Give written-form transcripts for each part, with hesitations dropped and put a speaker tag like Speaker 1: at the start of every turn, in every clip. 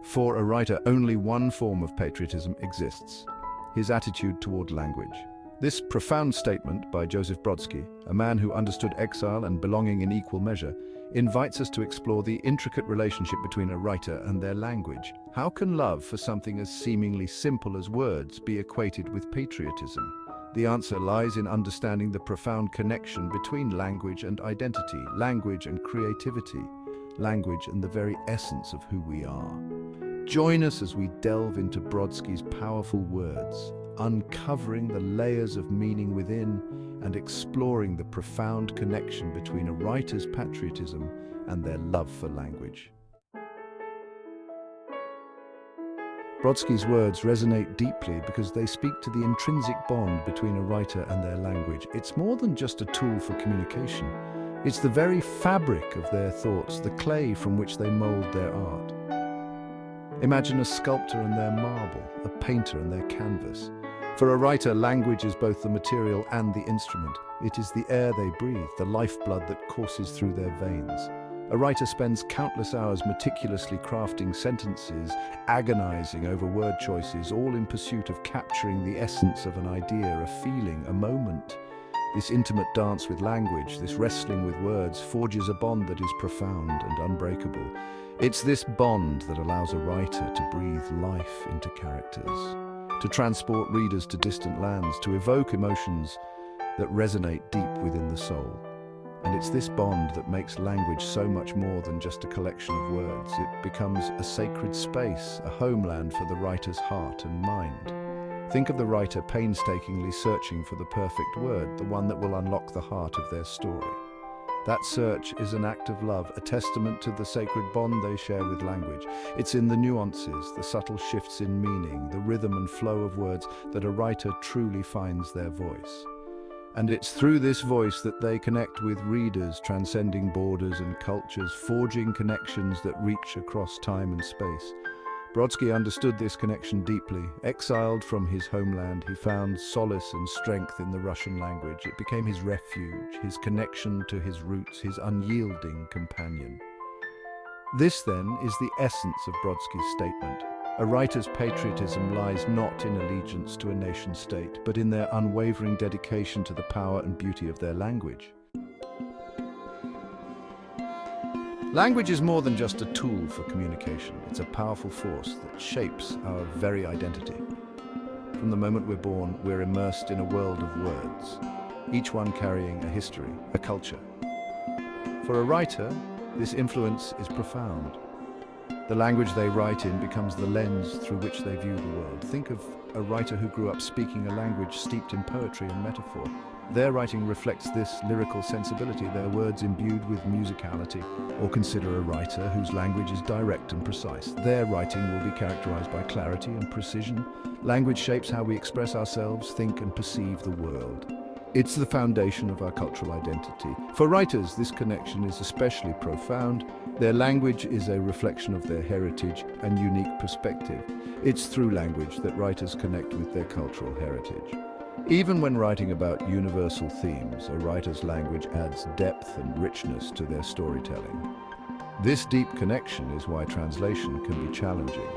Speaker 1: For a writer, only one form of patriotism exists: his attitude toward language. This profound statement by Joseph Brodsky, a man who understood exile and belonging in equal measure, invites us to explore the intricate relationship between a writer and their language. How can love for something as seemingly simple as words be equated with patriotism? The answer lies in understanding the profound connection between language and identity, language and creativity, language and the very essence of who we are. Join us as we delve into Brodsky's powerful words, uncovering the layers of meaning within and exploring the profound connection between a writer's patriotism and their love for language. Brodsky's words resonate deeply because they speak to the intrinsic bond between a writer and their language. It's more than just a tool for communication. It's the very fabric of their thoughts, the clay from which they mold their art. Imagine a sculptor and their marble, a painter and their canvas. For a writer, language is both the material and the instrument. It is the air they breathe, the lifeblood that courses through their veins. A writer spends countless hours meticulously crafting sentences, agonizing over word choices, all in pursuit of capturing the essence of an idea, a feeling, a moment. This intimate dance with language, this wrestling with words, forges a bond that is profound and unbreakable. It's this bond that allows a writer to breathe life into characters, to transport readers to distant lands, to evoke emotions that resonate deep within the soul. And it's this bond that makes language so much more than just a collection of words. It becomes a sacred space, a homeland for the writer's heart and mind. Think of the writer painstakingly searching for the perfect word, the one that will unlock the heart of their story. That search is an act of love, a testament to the sacred bond they share with language. It's in the nuances, the subtle shifts in meaning, the rhythm and flow of words that a writer truly finds their voice. And it's through this voice that they connect with readers, transcending borders and cultures, forging connections that reach across time and space. Brodsky understood this connection deeply. Exiled from his homeland, he found solace and strength in the Russian language. It became his refuge, his connection to his roots, his unyielding companion. This, then, is the essence of Brodsky's statement. A writer's patriotism lies not in allegiance to a nation-state, but in their unwavering dedication to the power and beauty of their language. Language is more than just a tool for communication. It's a powerful force that shapes our very identity. From the moment we're born, we're immersed in a world of words, each one carrying a history, a culture. For a writer, this influence is profound. The language they write in becomes the lens through which they view the world. Think of a writer who grew up speaking a language steeped in poetry and metaphor. Their writing reflects this lyrical sensibility, their words imbued with musicality. Or consider a writer whose language is direct and precise. Their writing will be characterized by clarity and precision. Language shapes how we express ourselves, think, and perceive the world. It's the foundation of our cultural identity. For writers, this connection is especially profound. Their language is a reflection of their heritage and unique perspective. It's through language that writers connect with their cultural heritage. Even when writing about universal themes, a writer's language adds depth and richness to their storytelling. This deep connection is why translation can be challenging.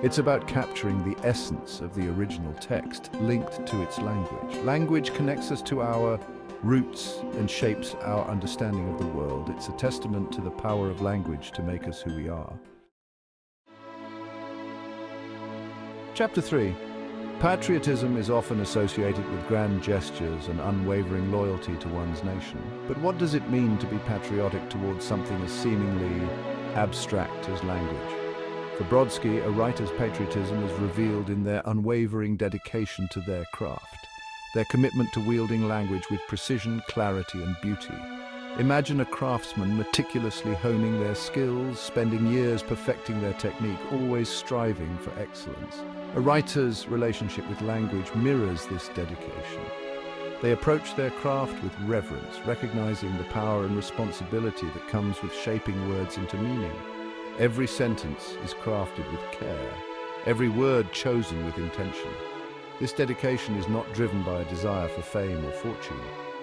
Speaker 1: It's about capturing the essence of the original text linked to its language. Language connects us to our roots and shapes our understanding of the world. It's a testament to the power of language to make us who we are. Chapter 3. Patriotism is often associated with grand gestures and unwavering loyalty to one's nation. But what does it mean to be patriotic towards something as seemingly abstract as language? For Brodsky, a writer's patriotism is revealed in their unwavering dedication to their craft, their commitment to wielding language with precision, clarity, and beauty. Imagine a craftsman meticulously honing their skills, spending years perfecting their technique, always striving for excellence. A writer's relationship with language mirrors this dedication. They approach their craft with reverence, recognizing the power and responsibility that comes with shaping words into meaning. Every sentence is crafted with care, every word chosen with intention. This dedication is not driven by a desire for fame or fortune.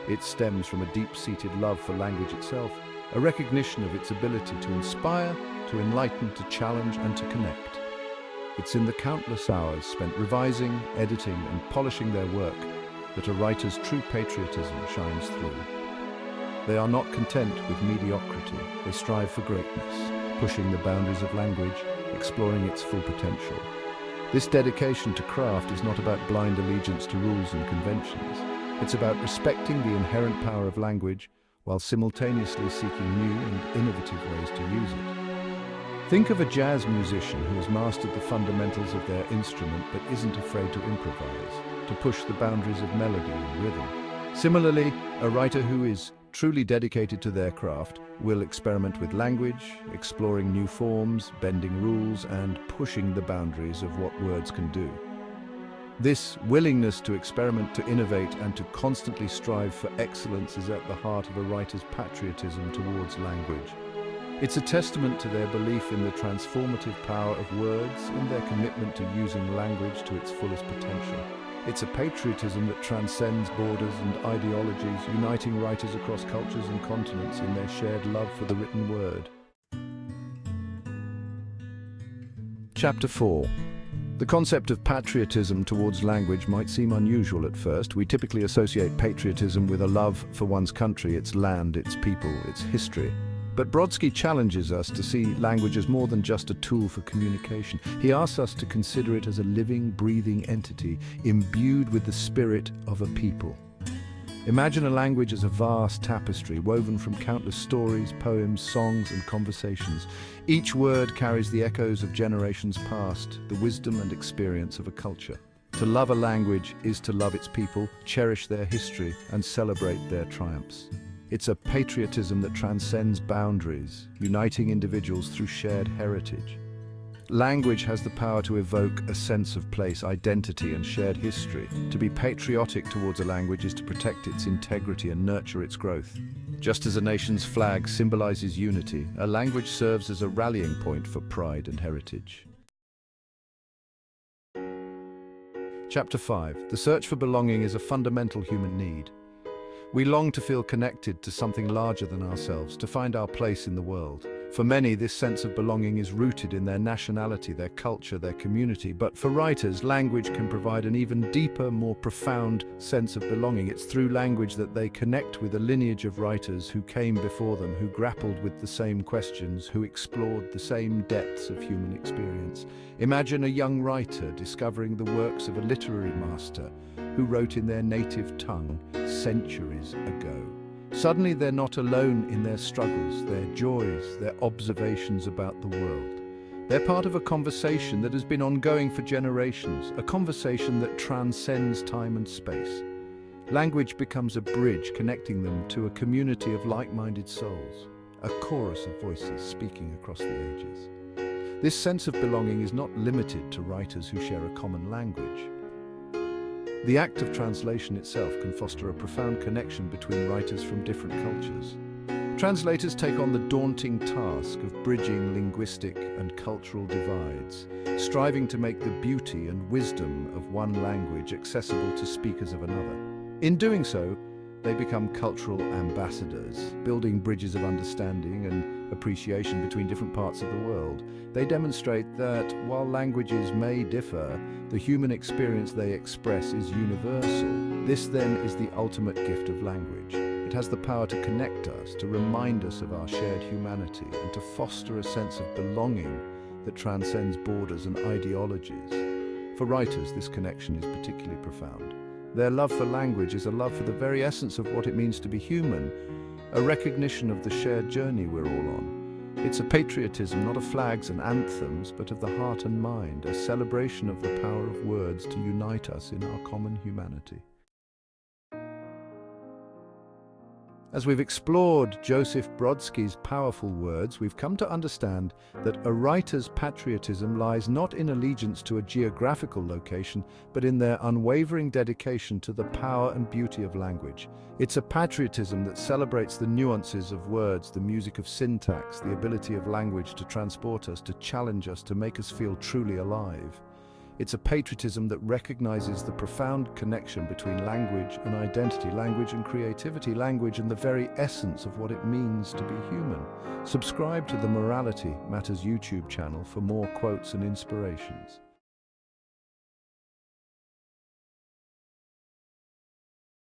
Speaker 1: It stems from a deep-seated love for language itself, a recognition of its ability to inspire, to enlighten, to challenge, and to connect. It's in the countless hours spent revising, editing, and polishing their work that a writer's true patriotism shines through. They are not content with mediocrity. They strive for greatness, pushing the boundaries of language, exploring its full potential. This dedication to craft is not about blind allegiance to rules and conventions. It's about respecting the inherent power of language while simultaneously seeking new and innovative ways to use it. Think of a jazz musician who has mastered the fundamentals of their instrument but isn't afraid to improvise, to push the boundaries of melody and rhythm. Similarly, a writer who is truly dedicated to their craft will experiment with language, exploring new forms, bending rules, and pushing the boundaries of what words can do. This willingness to experiment, to innovate, and to constantly strive for excellence is at the heart of a writer's patriotism towards language. It's a testament to their belief in the transformative power of words and their commitment to using language to its fullest potential. It's a patriotism that transcends borders and ideologies, uniting writers across cultures and continents in their shared love for the written word. Chapter 4. The concept of patriotism towards language might seem unusual at first. We typically associate patriotism with a love for one's country, its land, its people, its history. But Brodsky challenges us to see language as more than just a tool for communication. He asks us to consider it as a living, breathing entity imbued with the spirit of a people. Imagine a language as a vast tapestry woven from countless stories, poems, songs, and conversations. Each word carries the echoes of generations past, the wisdom and experience of a culture. To love a language is to love its people, cherish their history, and celebrate their triumphs. It's a patriotism that transcends boundaries, uniting individuals through shared heritage. Language has the power to evoke a sense of place, identity, and shared history. To be patriotic towards a language is to protect its integrity and nurture its growth. Just as a nation's flag symbolizes unity, a language serves as a rallying point for pride and heritage. Chapter 5. The search for belonging is a fundamental human need. We long to feel connected to something larger than ourselves, to find our place in the world. For many, this sense of belonging is rooted in their nationality, their culture, their community. But for writers, language can provide an even deeper, more profound sense of belonging. It's through language that they connect with a lineage of writers who came before them, who grappled with the same questions, who explored the same depths of human experience. Imagine a young writer discovering the works of a literary master who wrote in their native tongue centuries ago. Suddenly they're not alone in their struggles, their joys, their observations about the world. They're part of a conversation that has been ongoing for generations, a conversation that transcends time and space. Language becomes a bridge connecting them to a community of like-minded souls, a chorus of voices speaking across the ages. This sense of belonging is not limited to writers who share a common language. The act of translation itself can foster a profound connection between writers from different cultures. Translators take on the daunting task of bridging linguistic and cultural divides, striving to make the beauty and wisdom of one language accessible to speakers of another. In doing so, they become cultural ambassadors, building bridges of understanding and appreciation between different parts of the world. They demonstrate that while languages may differ, the human experience they express is universal. This then is the ultimate gift of language. It has the power to connect us, to remind us of our shared humanity, and to foster a sense of belonging that transcends borders and ideologies. For writers, this connection is particularly profound. Their love for language is a love for the very essence of what it means to be human, a recognition of the shared journey we're all on. It's a patriotism not of flags and anthems, but of the heart and mind, a celebration of the power of words to unite us in our common humanity. As we've explored Joseph Brodsky's powerful words, we've come to understand that a writer's patriotism lies not in allegiance to a geographical location, but in their unwavering dedication to the power and beauty of language. It's a patriotism that celebrates the nuances of words, the music of syntax, the ability of language to transport us, to challenge us, to make us feel truly alive. It's a patriotism that recognizes the profound connection between language and identity, language and creativity, language and the very essence of what it means to be human. Subscribe to the Morality Matters YouTube channel for more quotes and inspirations.